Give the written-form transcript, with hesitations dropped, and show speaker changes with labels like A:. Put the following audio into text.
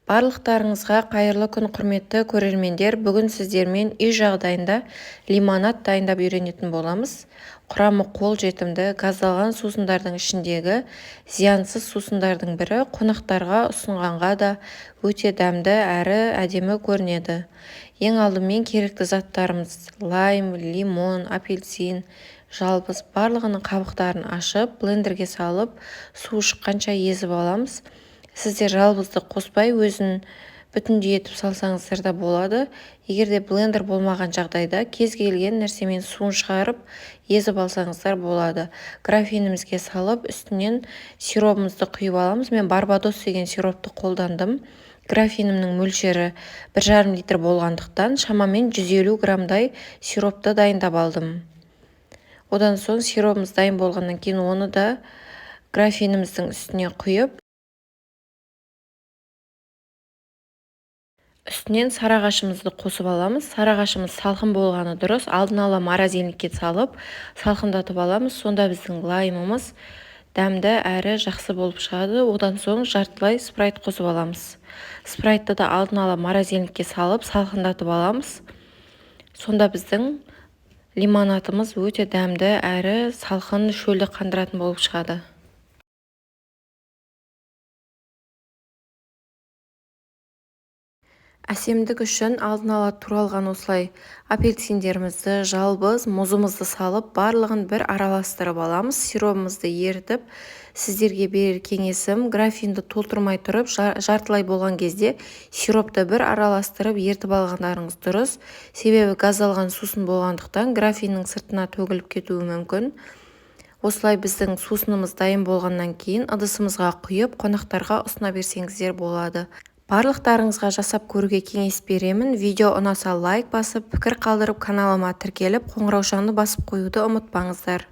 A: Барлықтарыңызға қайырлы күн, құрметті көрермендер. Бүгін сіздермен үй жағдайында лимонад дайындап үйренетін боламыз. Құрамы қолжетімді, газдалған сусындардың ішіндегі зиянсыз сусындардың бірі, қонақтарға ұсынғанға да өте дәмді әрі әдемі көрінеді. Ең алдымен керекті заттарымыз: лайм, лимон, апельсин, жалбыз. Барлығының қабықтарын ашып, блендерге салып, су шыққанша езіп аламыз. Сіздер жалбызды қоспай өзін бүтіндей етіп салсаңыздар да болады. Егер де блендер болмаған жағдайда кез келген нәрсемен суын шығарып езіп алсаңыздар болады. Графинімізге салып, үстінен сиропымызды құйып аламыз. Мен барбадос деген сиропты қолдандым. Графинімнің мөлшері 1,5 литр болғандықтан шамамен 150 грамдай сиропты дайындап алдым. Одан соң сиропымыз дайын болғаннан кейін оны да графиніміздің үстіне құйып, үстінен сарағашымызды қосып аламыз. Сарағашымыз салқын болғаны дұрыс. Алдын ала морозильникке салып, салқындатып аламыз. Сонда біздің лаймымыз дәмді әрі жақсы болып шығады. Одан соң жартылай спрайт қосып аламыз. Спрайтты да алдын ала морозильникке салып, салқындатып аламыз. Сонда біздің лимонадымыз өте дәмді әрі салқын, шөлді қандыратын болып шығады. Әсемдік үшін алдын ала туралған осылай апельсиндерімізді, жалбыз, мұзымызды салып, барлығын бір араластырып аламыз. Сиропымызды ерітіп, сіздерге берер кеңесім: графинді толтырмай тұрып, жартылай болған кезде сиропты бір араластырып ертіп алғандарыңыз дұрыс. Себебі газдалған сусын болғандықтан графиннің сыртына төгіліп кетуі мүмкін. Осылай біздің сусынымыз дайын болғаннан кейін ыдысымызға құйып, қонақтарға ұсына берсеңіздер болады. Барлықтарыңызға жасап көруге кеңес беремін. Видео ұнаса лайк басып, пікір қалдырып, каналыма тіркеліп, қоңыраушаны басып қоюды ұмытпаңыздар.